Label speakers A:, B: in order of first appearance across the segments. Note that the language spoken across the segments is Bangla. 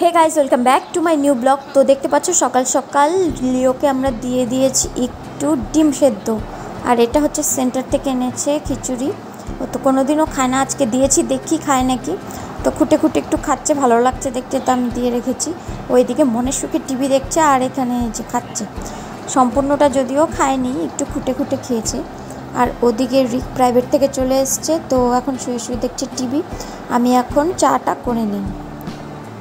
A: Hey guys, welcome back to my new blog. তো দেখতে পাচ্ছ সকাল সকাল লিওকে আমরা দিয়ে দিয়েছি একটু ডিম সেদ্ধ, আর এটা হচ্ছে সেন্টার থেকে এনেছে খিচুড়ি। ও তো কোনোদিনও খায় না, আজকে দিয়েছি, দেখি খায় নাকি। তো খুঁটে খুঁটে একটু খাচ্ছে, ভালো লাগছে দেখতে, তো আমি দিয়ে রেখেছি। ওইদিকে মনের সুখে টিভি দেখছে, আর এখানে যে খাচ্ছে। সম্পূর্ণটা যদিও খায়নি, একটু খুঁটে খুঁটে খেয়েছে। আর ওদিকে রিক প্রাইভেট থেকে চলে এসছে, তো এখন শুয়ে শুয়ে দেখছে টিভি। আমি এখন চাটা করে নিই,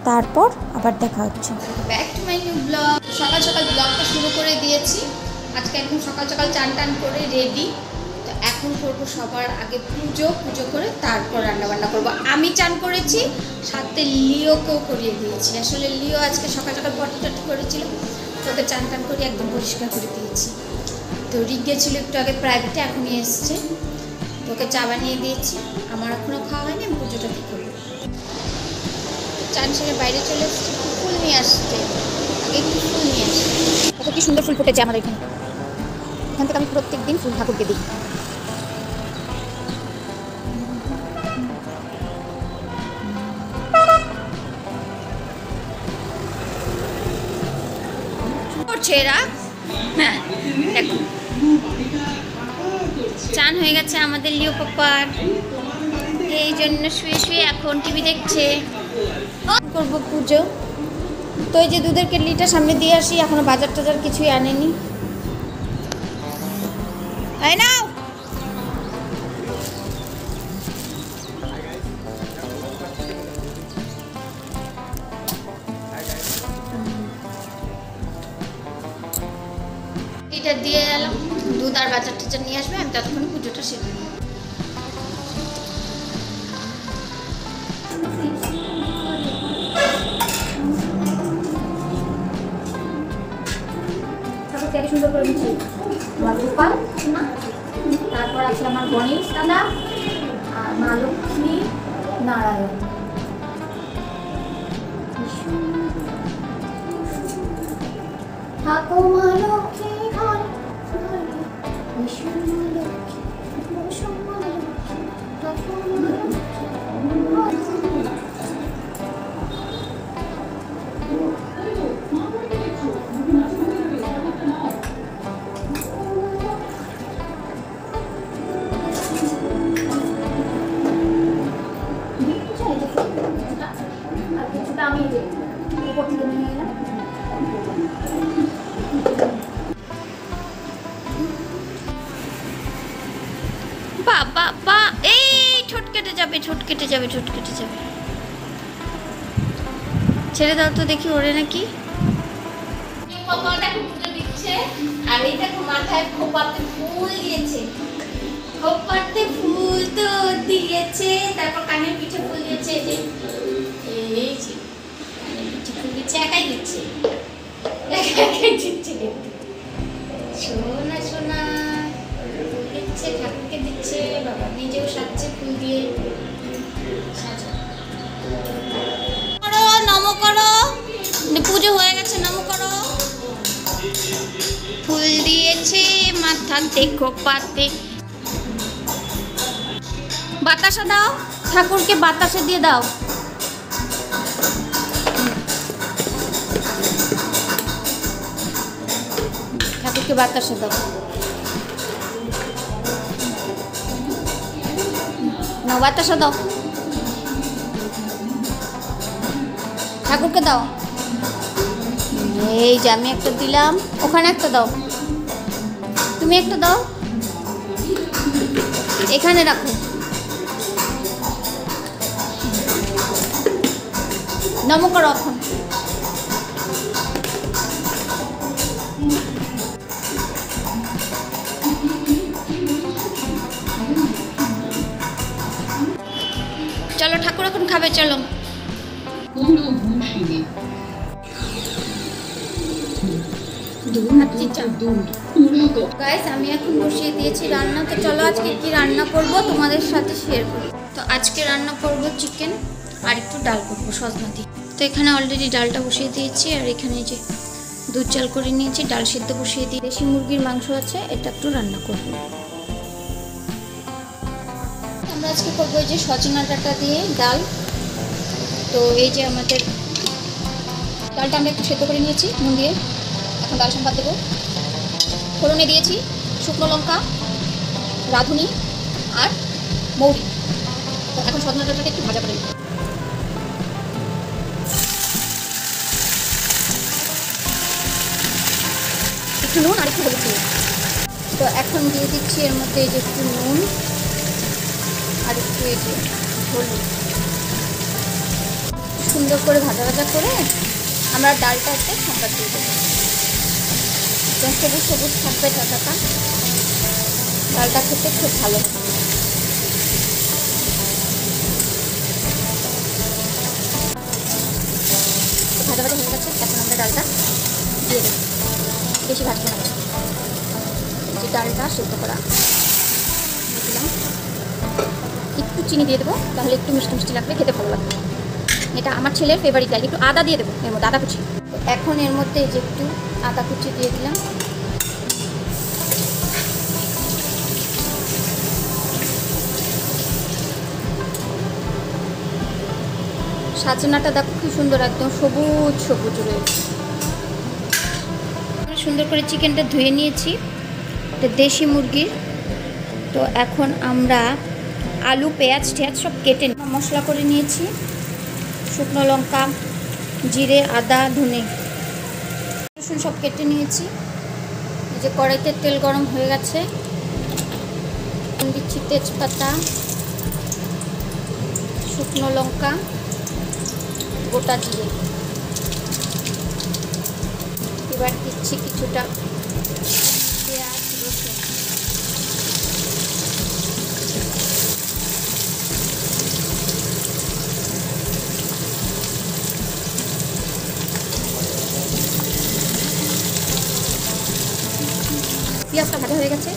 A: তারপর আবার দেখা হচ্ছে।
B: Back to my new blog. সকাল সকাল ব্লগটা শুরু করে দিয়েছি। আজকে একদম সকাল সকাল চান টান করে রেডি। তো এখন করবো সবার আগে পুজো করে তারপর রান্নাবান্না করবো। আমি চান করেছি, সাথে লিওকেও করিয়ে দিয়েছি। আসলে লিও আজকে সকাল সকাল পটি টটি করেছিল, তোকে চান টান করে একদম পরিষ্কার করে দিয়েছি। তো রিক গেছিলো একটু আগে প্রাইভেটে, এখনই এসছে। তোকে চা বানিয়ে দিয়েছি, আমার এখনও খাওয়া হয়নি, আমি পুজোটা দিয়ে করবো। চান সেরে বাইরে চলে এসেছি, ফুল নিয়ে আসছে। আগে একটু ফুল নিয়ে আসছে। কত কি সুন্দর ফুল ফুটেছে আমাদের এখানে। এখান থেকে আমি প্রত্যেক দিন ফুল ঠাকুরকে দিই। করছে এরা, হ্যাঁ দেখো চান হয়ে গেছে আমাদের লিও পাপার। এই জন্য শুয়ে শুয়ে এখন টিভি দেখছে। করবো পুজো। তো এই যে দুধের কেটলিটা সামনে দিয়ে আসি, এখনো বাজার টাজার কিছুই আনেনি। তাই না এটা দিয়ে এলাম, দুধ আর বাজার টাজার নিয়ে আসবে, আমি ততক্ষণ পুজোটা সেরে নেব। সুন্দর করে দিচ্ছি আমার গোপাল, তারপর আছে আমার গণেশ দাদা আর মা লক্ষ্মী নারায়ণ। থাকো মা লক্ষ্মী ঘরে ঘরে, বিষ্ণু মা লক্ষ্মী, বসুন মা লক্ষ্মী, থাকো মা লক্ষ্মী। আমি উপর থেকে নিয়ে এলাম। বাবা এই ঠোঁট কেটে যাবে, ঠোঁট কেটে যাবে, ঠোঁট কেটে যাবে। ছেড়ে দাও তো দেখি ওরে নাকি। দিচ্ছে আর এই দেখো মাথায় খোপাতে ফুল দিয়েছে। খোপাতে ফুল তো দিয়েছে, তারপর কানের পিঠে ফুল দিয়েছে। এই যে কানের পিঠে ফুল দিচ্ছে, একাই দিচ্ছে, একাই দিচ্ছে। সোনা সোনা ফুল দিচ্ছে, ঠাকুরকে দিচ্ছে, বাবা নিজেও সাজছে ফুল দিয়ে। করো নম করো, পুজো হয়ে গেছে, নম করো। ফুল দিয়েছে মাথাতে খোপাতে। বাতাসা দাও ঠাকুরকে, বাতাসা দিয়ে দাও। ঠাকুরকে বাতাসা দাও, না বাতাসা দাও, ঠাকুরকে দাও। এই যে আমি একটা দিলাম, ওখানে একটা দাও, তুমি একটা দাও, এখানে রাখো। নম করো এখন। চলো ঠাকুর এখন খাবে, চলো। গাইস আমি এখন বসিয়ে দিয়েছি রান্না। তো চলো আজকে কি রান্না করব তোমাদের সাথে শেয়ার করি। তো আজকে রান্না করব চিকেন, আর একটু ডাল করবো সজনা দিয়ে। তো এখানে অলরেডি ডালটা বসিয়ে দিয়েছি, আর এখানে যে দুধ চাল করে নিয়েছি, ডাল সিদ্ধ বসিয়ে দিয়ে দেশি মুরগির মাংস আছে, এটা একটু রান্না করব। আমরা আজকে করবো এই যে সজনা ডাঁটা দিয়ে ডাল। তো এই যে আমাদের ডালটা আমরা একটু সেদ্ধ করে নিয়েছি নুন দিয়ে। এখন ডাল সম্বাদ দেবো। ফোড়নে দিয়েছি শুকনো লঙ্কা, রাঁধুনি আর মৌরি। তো এখন সজনা ডালটাকে একটু ভাজা করে নেব। একটু নুন আর একটু হলুদ দিয়ে। তো এখন দিয়ে দিচ্ছি এর মধ্যে এই যে একটু নুন আর একটু এই যে হলুদ। সুন্দর করে ভাজা ভাজা করে আমরা ডালটা একটু সম্বাদ দিয়ে দেবো। সবুজ সবুজ থাকবে ডালটা, ডালটা খেতে খুব ভালো। ভাজা ভাজা হয়ে গেছে, এখন আমরা ডালটা দিয়ে দেবো। বেশি ভাজবো না, যে ডালটা সেদ্ধ করা দিলাম। একটু চিনি দিয়ে দেবো, তাহলে একটু মিষ্টি মিষ্টি লাগবে, খেতে ভালো লাগবে। এটা আমার ছেলের ফেভারিট ডাল। একটু আদা দিয়ে দেবো এর মধ্যে, আদা কুচি। এখন এর মধ্যে এই যে একটু আদা কুচি দিয়ে দিলাম। সাজনাটা দেখো কি সুন্দর, একদম সবুজ সবুজ রয়েছে। সুন্দর করে চিকেনটা ধুয়ে নিয়েছি, এটা দেশি মুরগির। তো এখন আমরা আলু পেঁয়াজ টেয়াজ সব কেটে মশলা করে নিয়েছি। শুকনো লঙ্কা, জিরে, আদা, ধনে, রসুন সব কেটে নিয়েছি। এই যে কড়াইতে তেল গরম হয়ে গেছে, দিচ্ছি তেজপাতা, শুকনো লঙ্কা, গোটা জিরে। এবার দিচ্ছি কিছুটা পেঁয়াজ, রসুন। পেঁয়াজটা ভাজা হয়ে গেছে,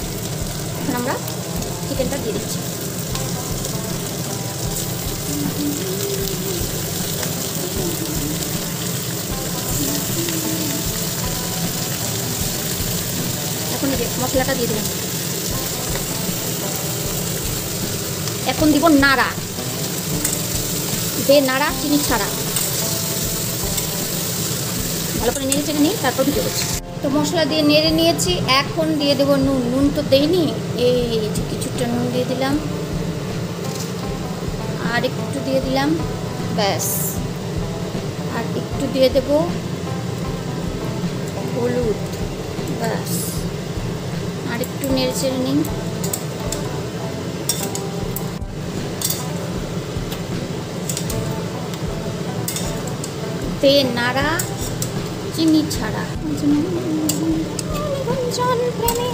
B: এখন আমরা চিকেনটা দিয়ে দিচ্ছি। এখন এই যে মশলাটা দিয়ে দিলাম। এখন দিব নাড়া, নাড়া চিনি ছাড়া। ভালো করে নেড়ে চেড়ে নিই, তারপর ভিডিও করছি। তো মশলা দিয়ে নেড়ে নিয়েছি, এখন দিয়ে দেবো নুন। নুন তো দেইনি, এই যে কিছুটা নুন দিয়ে দিলাম, আর একটু দিয়ে দিলাম, ব্যাস। আর একটু দিয়ে দেব হলুদ, ব্যাস। আর একটু নেড়ে চেড়ে নিই। নাড়া চিনি ছাড়া। প্রেমে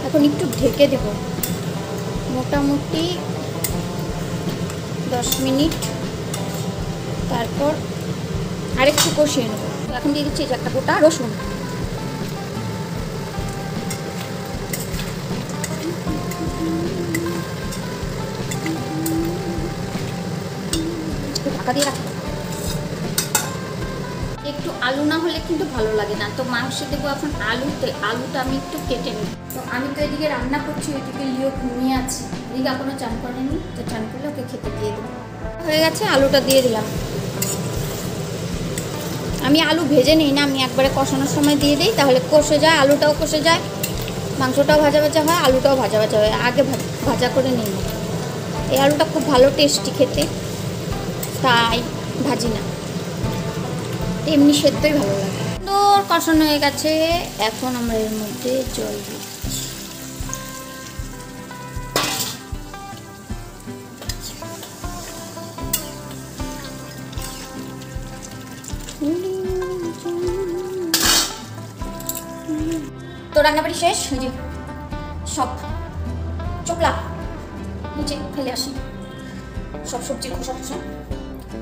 B: এখন একটু ঢেকে দেব, মোটামুটি 10 মিনিট। তারপর আরেকটু কষিয়ে নেব। এখন দিয়ে দিচ্ছি একটা গোটা রসুন। ঢাকা দিয়ে রাখবো। একটু আলু না হলে কিন্তু ভালো লাগে না, তো মাংসে দেবো এখন আলুতে। আলুটা আমি একটু কেটে নিই। তো আমি তো এদিকে রান্না করছি, ওইদিকে লিও ঘুমিয়ে আছে। এদিকে এখনো চান করেনি, তো চান করলে ওকে খেতে দিয়ে দেবো। হয়ে গেছে, আলুটা দিয়ে দিলাম। আমি আলু ভেজে নিই না, আমি একবারে কষানোর সময় দিয়ে দিই, তাহলে কষে যায়, আলুটাও কষে যায়, মাংসটাও ভাজা ভাজা হয়, আলুটাও ভাজা ভাজা হয়। আগে ভাজা করে নিই। এই আলুটা খুব ভালো টেস্টি খেতে, তাই ভাজি না, এমনি সেদ্ধই ভালো লাগে। সুন্দর কষানো হয়ে গেছে, এখন আমরা এর মধ্যে জল দিচ্ছি। তো রান্নাবাড়ি শেষ, যে সব চোপলা নিচে ফেলে আসি, সব সবজির খোসা টোসা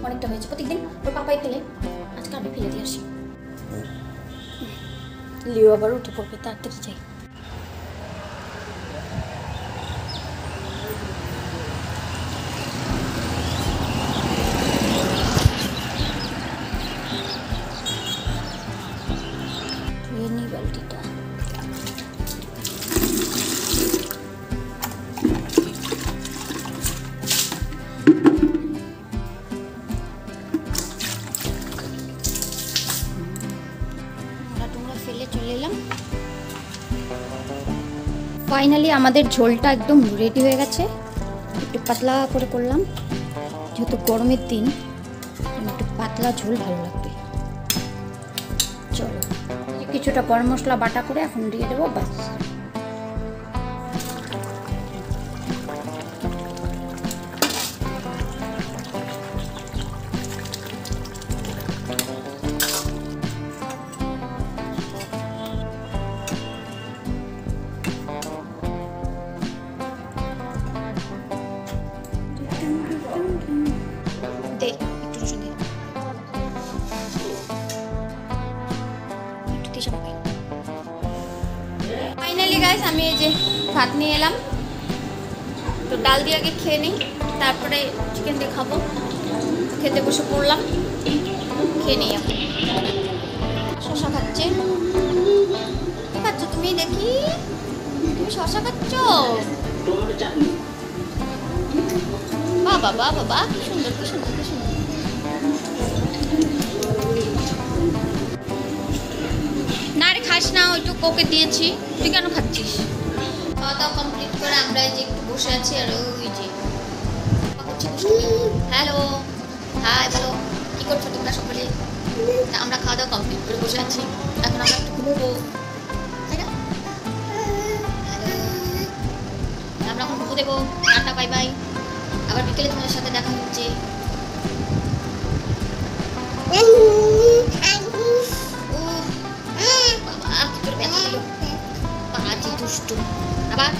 B: অনেকটা হয়েছে। প্রত্যেকদিন ওর পাপাই ফেলে, আজকে আমি ফেলে দিয়ে আসি। লিও আবার উঠে পড়বে, তাড়াতাড়ি যাই। ধুয়ে নিব। বালতিটা। ফেলে চলে এলাম। ফাইনালি আমাদের ঝোলটা একদম রেডি হয়ে গেছে। একটু পাতলা করে করলাম, যেহেতু গরমের দিন একটু পাতলা ঝোল ভালো লাগবে। চলো, কিছুটা গরম মশলা বাটা করে এখন দিয়ে দেবো, বাস। ফাইনালি গাইস, আমি এই যে ভাত নিয়ে এলাম, তো ডাল দিয়ে আগে খেয়ে নিই, তারপরে চিকেন দিয়ে খাবো। খেতে বসে পড়লাম, খেয়ে নিই। এখন শশা খাচ্ছে। কি খাচ্ছ তুমি? দেখি, তুমি শশা খাচ্ছ? বাবা বাবা বাবা, কি সুন্দর, কি সুন্দর, কি সুন্দর। না রে, খাস না, ওইটুকু ওকে দিয়েছি, তুই কেন খাচ্ছিস? খাওয়া দাওয়া কমপ্লিট করে আমরা এই যে একটু বসে আছি, আর ওই যে হ্যালো হাই বলো, কি করছো তোমরা সকলে? আমরা খাওয়া দাওয়া কমপ্লিট করে বসে আছি, এখন আমরা একটু ঘুমবো, তাই না? আমরা এখন ঘুমবো, দেবো। Tata, bye bye. আবার বিকেলে তোমাদের সাথে দেখা হচ্ছে। দুষ্টু আবার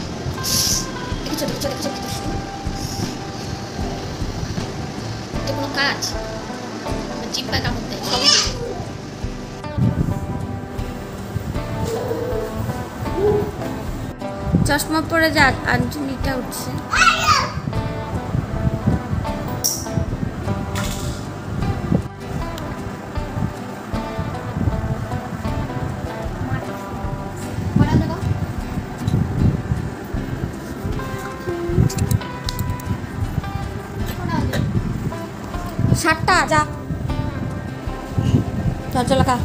B: দেখেছো, দেখেছো, দেখেছো, দুষ্টু। তো কোনো কাজ জিব্বায় কামড় দেয়, সবই চশমা পরে যা আঞ্জনিটা উঠছে। ষাটটা যা, চল চল খা।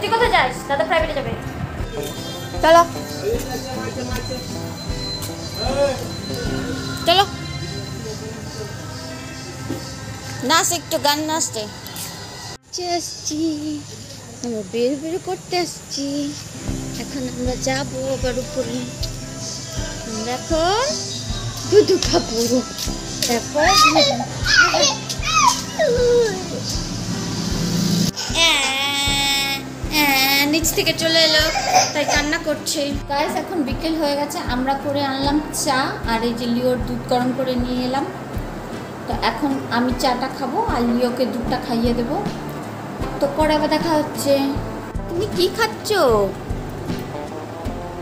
B: তুই কোথায় যাস? দাদা প্রাইভেটে যাবে, চলো চলো। নাচ, একটু গান নাচতে আসছি, আমরা বের বের করতে আসছি। এখন আমরা যাবো আবার উপরে। আমরা এখন দুধ খাবো, তারপর নিচ থেকে চলে এলো, তাই কান্না করছে। গাইস, এখন বিকেল হয়ে গেছে, আমরা করে আনলাম চা, আর এই যে লিওর দুধ গরম করে নিয়ে এলাম। তো এখন আমি চাটা খাবো আর লিওকে দুধটা খাইয়ে দেবো। তো পরে আবার দেখা হচ্ছে। তুমি কি খাচ্ছ?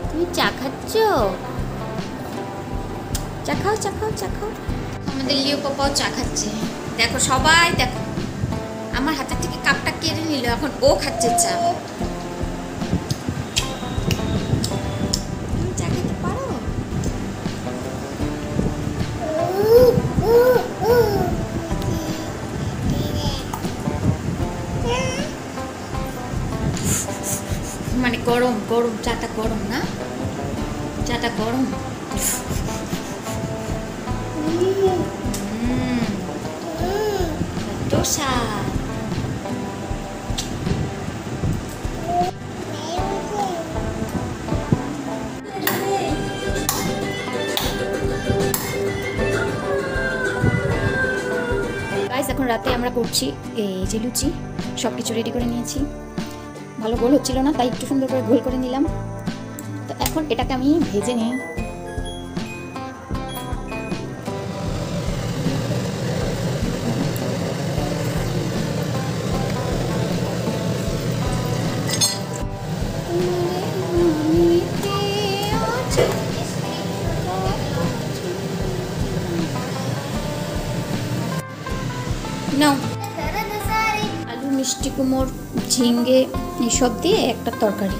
B: তুমি চা খাচ্ছ? চা খাও, চা খাও, চা খাও। আমাদের লিও পাপাও চা খাচ্ছে। দেখো সবাই, দেখো আমার হাতের থেকে কাপটা কেড়ে নিল, এখন ও খাচ্ছে চা। তুমি চা খেতে পারো? মানে গরম গরম চাটা, গরম না চাটা, গরম। দোসা। গাইস, এখন রাতে আমরা করছি এই যে লুচি, সব কিছু রেডি করে নিয়েছি। ভালো গোল হচ্ছিল না, তাই একটু সুন্দর করে গোল করে নিলাম। তো এখন এটাকে আমি ভেজে নিই।
A: নাও। আলু, মিষ্টি কুমড়, ঝিঙ্গে এসব দিয়ে একটা তরকারি,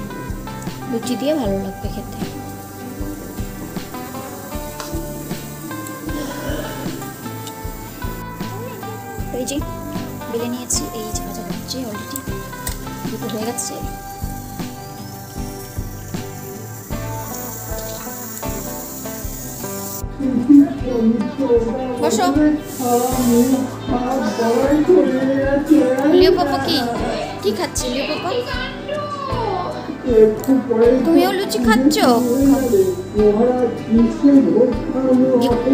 A: লুচি দিয়ে ভালো লাগবে খেতে। এই যে বেলে নিয়েছি, এই ভাজা হচ্ছে অলরেডি, দুটো হয়ে গেছে। বসো। লিও পাপা কি খাচ্ছে? লিও পাপা তুমিও লুচি খাচ্ছ?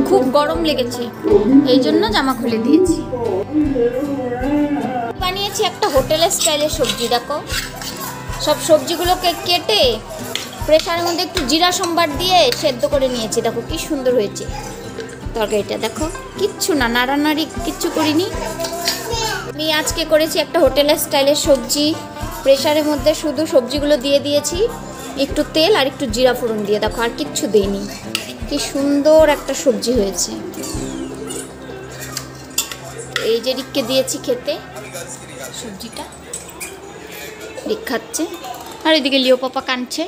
A: খুব গরম লেগেছে, এই জন্য জামা খুলে দিয়েছি। বানিয়েছি একটা হোটেলের স্টাইলের সবজি। দেখো, সব সবজিগুলোকে কেটে প্রেসারের মধ্যে একটু জিরা সম্বার দিয়ে সেদ্ধ করে নিয়েছি। দেখো কি সুন্দর হয়েছে তরকারিটা। দেখো, কিচ্ছু না, নাড়ানাড়ি কিচ্ছু করিনি। আমি আজকে করেছি একটা হোটেলের স্টাইলের সবজি। প্রেসারের মধ্যে শুধু সবজিগুলো দিয়ে দিয়েছি, একটু তেল আর একটু জিরা ফোড়ন দিয়ে। দেখো, আর কিচ্ছু দেইনি। কি সুন্দর একটা সবজি হয়েছে। এই যে রিককে দিয়েছি খেতে সবজিটা, রিক খাচ্ছে, আর এদিকে লিও পাপা কাঁদছে।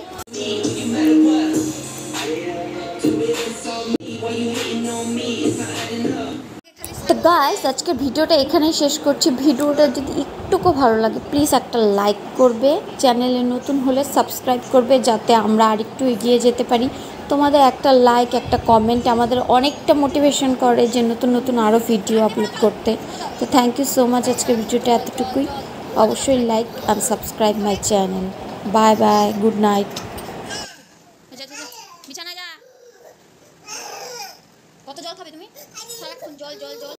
A: তো গাইস, আজকের ভিডিওটা এখানেই শেষ করছি। ভিডিওটা যদি একটুকু ভালো লাগে প্লিজ একটা লাইক করবে, চ্যানেলে নতুন হলে সাবস্ক্রাইব করবে, যাতে আমরা আরেকটু এগিয়ে যেতে পারি। তোমাদের একটা লাইক, একটা কমেন্ট আমাদের অনেকটা মোটিভেশন করে যে নতুন নতুন আরও ভিডিও আপলোড করতে। তো থ্যাংক ইউ সো মাচ। আজকের ভিডিওটা এতটুকুই। অবশ্যই like and subscribe my channel. Bye bye, good night. বিছানায় যা। কত জল খাবে তুমি? সারাক্ষণ জল জল জল।